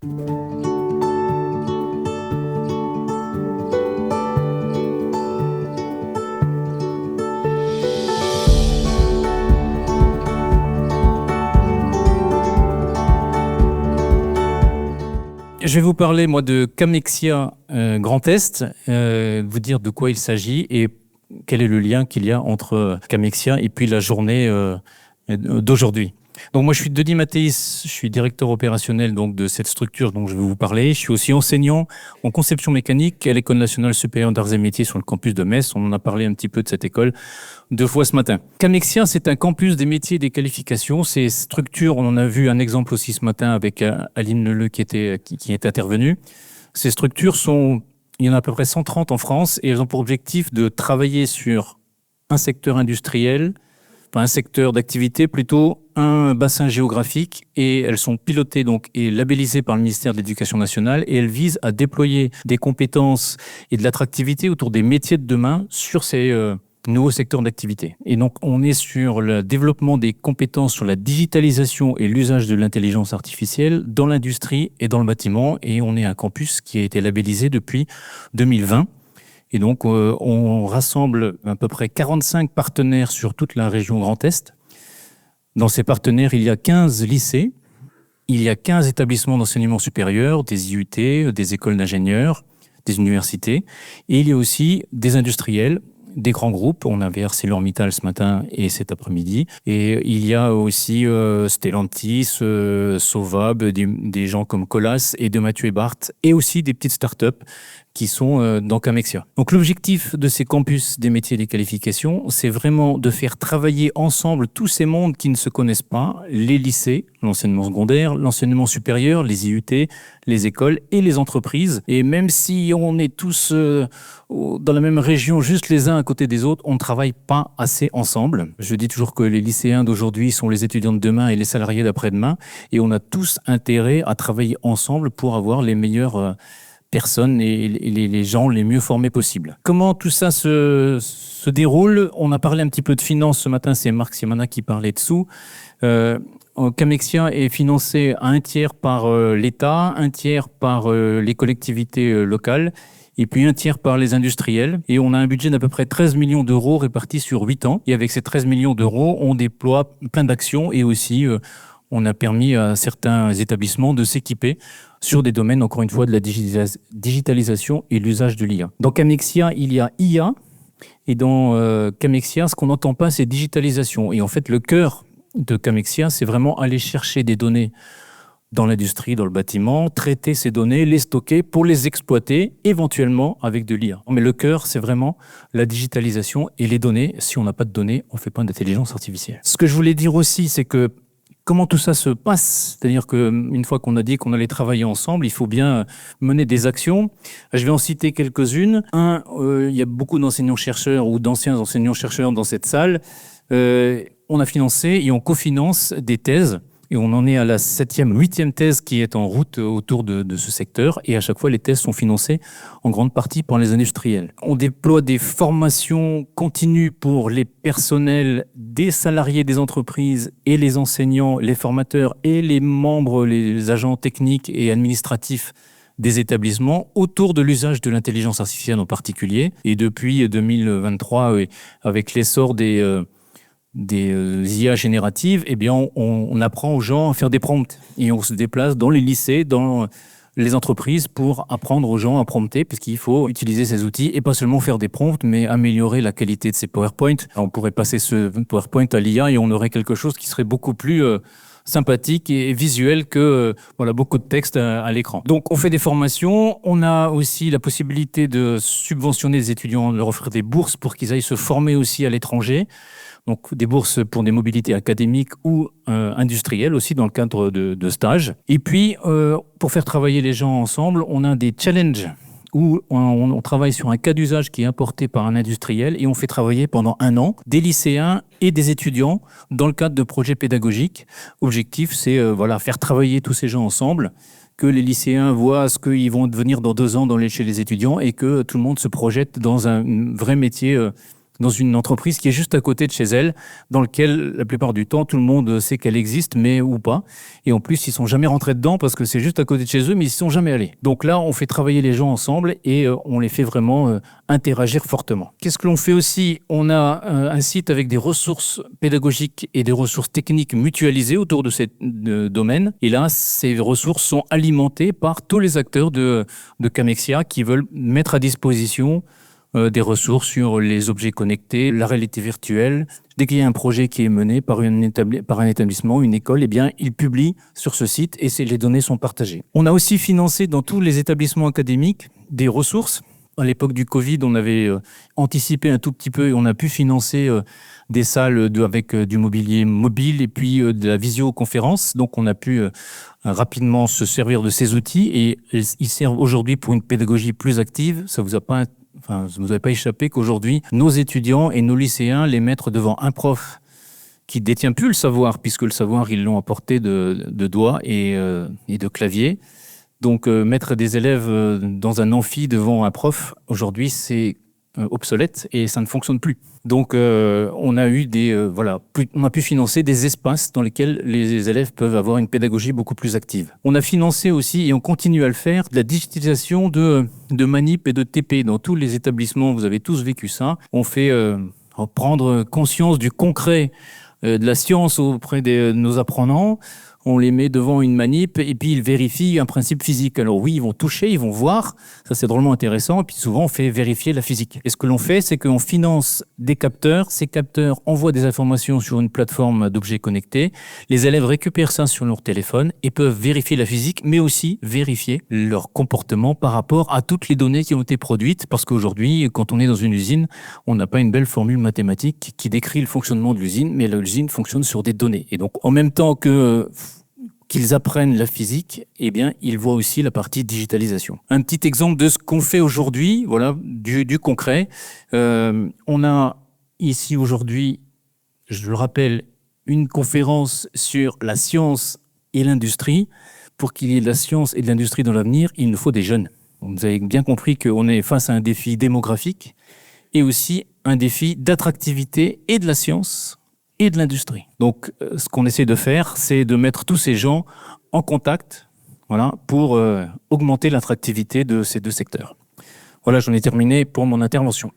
Je vais vous parler, moi, de Camexia Grand Est, vous dire de quoi il s'agit et quel est le lien qu'il y a entre Camexia et puis la journée d'aujourd'hui. Donc moi, je suis Denis Mathéis, je suis directeur opérationnel donc, de cette structure dont je vais vous parler. Je suis aussi enseignant en conception mécanique à l'École nationale supérieure d'arts et métiers sur le campus de Metz. On en a parlé un petit peu de cette école 2 fois ce matin. Camexia, c'est un campus des métiers et des qualifications. Ces structures, on en a vu un exemple aussi ce matin avec Aline Leleu qui est intervenue. Ces structures il y en a à peu près 130 en France et elles ont pour objectif de travailler sur un secteur industriel, un secteur d'activité, plutôt un bassin géographique, et elles sont pilotées donc et labellisées par le ministère de l'Éducation nationale et elles visent à déployer des compétences et de l'attractivité autour des métiers de demain sur ces nouveaux secteurs d'activité. Et donc on est sur le développement des compétences sur la digitalisation et l'usage de l'intelligence artificielle dans l'industrie et dans le bâtiment, et on est un campus qui a été labellisé depuis 2020. Et donc, on rassemble à peu près 45 partenaires sur toute la région Grand Est. Dans ces partenaires, il y a 15 lycées, il y a 15 établissements d'enseignement supérieur, des IUT, des écoles d'ingénieurs, des universités. Et il y a aussi des industriels, des grands groupes. On avait ArcelorMittal ce matin et cet après-midi. Et il y a aussi Stellantis, Sovab, des gens comme Colas et de Mathieu Barthes, et aussi des petites startups qui sont dans Camexia. Donc l'objectif de ces campus des métiers et des qualifications, c'est vraiment de faire travailler ensemble tous ces mondes qui ne se connaissent pas, les lycées, l'enseignement secondaire, l'enseignement supérieur, les IUT, les écoles et les entreprises. Et même si on est tous dans la même région, juste les uns à côté des autres, on ne travaille pas assez ensemble. Je dis toujours que les lycéens d'aujourd'hui sont les étudiants de demain et les salariés d'après-demain, et on a tous intérêt à travailler ensemble pour avoir les meilleurs personnes et les gens les mieux formés possibles. Comment tout ça se déroule? On a parlé un petit peu de finances ce matin, c'est Marc Siamana qui parlait dessous. Camexia est financé à 1/3 par l'État, 1/3 par les collectivités locales, et puis 1/3 par les industriels. Et on a un budget d'à peu près 13 millions d'euros répartis sur 8 ans. Et avec ces 13 millions d'euros, on déploie plein d'actions, et aussi on a permis à certains établissements de s'équiper sur des domaines, encore une fois, de la digitalisation et l'usage de l'IA. Dans Camexia, il y a IA, et dans Camexia, ce qu'on n'entend pas, c'est digitalisation. Et en fait, le cœur de Camexia, c'est vraiment aller chercher des données dans l'industrie, dans le bâtiment, traiter ces données, les stocker pour les exploiter, éventuellement avec de l'IA. Mais le cœur, c'est vraiment la digitalisation et les données. Si on n'a pas de données, on ne fait pas d'intelligence artificielle. Ce que je voulais dire aussi, c'est que comment tout ça se passe? C'est-à-dire qu'une fois qu'on a dit qu'on allait travailler ensemble, il faut bien mener des actions. Je vais en citer quelques-unes. Il y a beaucoup d'enseignants-chercheurs ou d'anciens enseignants-chercheurs dans cette salle. On a financé et on cofinance des thèses. Et on en est à la 7e, 8e thèse qui est en route autour de ce secteur. Et à chaque fois, les thèses sont financées en grande partie par les industriels. On déploie des formations continues pour les personnels, des salariés des entreprises et les enseignants, les formateurs et les membres, les agents techniques et administratifs des établissements autour de l'usage de l'intelligence artificielle en particulier. Et depuis 2023, avec l'essor des IA génératives, eh bien, on apprend aux gens à faire des prompts. Et on se déplace dans les lycées, dans les entreprises pour apprendre aux gens à prompter, puisqu'il faut utiliser ces outils et pas seulement faire des prompts, mais améliorer la qualité de ces PowerPoint. On pourrait passer ce PowerPoint à l'IA et on aurait quelque chose qui serait beaucoup plus sympathique et visuel que beaucoup de texte à l'écran. Donc on fait des formations, on a aussi la possibilité de subventionner les étudiants, de leur offrir des bourses pour qu'ils aillent se former aussi à l'étranger. Donc des bourses pour des mobilités académiques ou industrielles aussi dans le cadre de stages. Et puis, pour faire travailler les gens ensemble, on a des challenges où on travaille sur un cas d'usage qui est apporté par un industriel et on fait travailler pendant 1 an des lycéens et des étudiants dans le cadre de projets pédagogiques. Objectif, c'est faire travailler tous ces gens ensemble, que les lycéens voient ce qu'ils vont devenir dans 2 ans chez les étudiants et que tout le monde se projette dans un vrai métier dans une entreprise qui est juste à côté de chez elle, dans lequel la plupart du temps tout le monde sait qu'elle existe, mais ou pas. Et en plus, ils sont jamais rentrés dedans parce que c'est juste à côté de chez eux, mais ils ne sont jamais allés. Donc là, on fait travailler les gens ensemble et on les fait vraiment interagir fortement. Qu'est-ce que l'on fait aussi? On a un site avec des ressources pédagogiques et des ressources techniques mutualisées autour de ces domaines. Et là, ces ressources sont alimentées par tous les acteurs de Camexia qui veulent mettre à disposition des ressources sur les objets connectés, la réalité virtuelle. Dès qu'il y a un projet qui est mené par un établissement, une école, eh bien, il publie sur ce site et les données sont partagées. On a aussi financé dans tous les établissements académiques des ressources. À l'époque du Covid, on avait anticipé un tout petit peu et on a pu financer des salles avec du mobilier mobile et puis de la visioconférence. Donc, on a pu rapidement se servir de ces outils et ils servent aujourd'hui pour une pédagogie plus active. Ça vous avez pas échappé qu'aujourd'hui, nos étudiants et nos lycéens les mettre devant un prof qui détient plus le savoir, puisque le savoir, ils l'ont apporté de doigts et de clavier. Donc, mettre des élèves dans un amphi devant un prof, aujourd'hui, c'est obsolète et ça ne fonctionne plus. Donc, on a eu on a pu financer des espaces dans lesquels les élèves peuvent avoir une pédagogie beaucoup plus active. On a financé aussi, et on continue à le faire, de la digitalisation de manip et de TP. Dans tous les établissements, vous avez tous vécu ça. On fait prendre conscience du concret de la science auprès de nos apprenants. On les met devant une manip et puis ils vérifient un principe physique. Alors oui, ils vont toucher, ils vont voir, ça c'est drôlement intéressant. Et puis souvent, on fait vérifier la physique. Et ce que l'on fait, c'est qu'on finance des capteurs. Ces capteurs envoient des informations sur une plateforme d'objets connectés. Les élèves récupèrent ça sur leur téléphone et peuvent vérifier la physique, mais aussi vérifier leur comportement par rapport à toutes les données qui ont été produites. Parce qu'aujourd'hui, quand on est dans une usine, on n'a pas une belle formule mathématique qui décrit le fonctionnement de l'usine, mais l'usine fonctionne sur des données. Et donc, en même temps qu'ils apprennent la physique, eh bien, ils voient aussi la partie digitalisation. Un petit exemple de ce qu'on fait aujourd'hui, voilà, du concret. On a ici aujourd'hui, je le rappelle, une conférence sur la science et l'industrie. Pour qu'il y ait de la science et de l'industrie dans l'avenir, il nous faut des jeunes. Vous avez bien compris qu'on est face à un défi démographique et aussi un défi d'attractivité et de la science et de l'industrie. Donc, ce qu'on essaie de faire, c'est de mettre tous ces gens en contact, voilà, pour augmenter l'attractivité de ces deux secteurs. Voilà, j'en ai terminé pour mon intervention.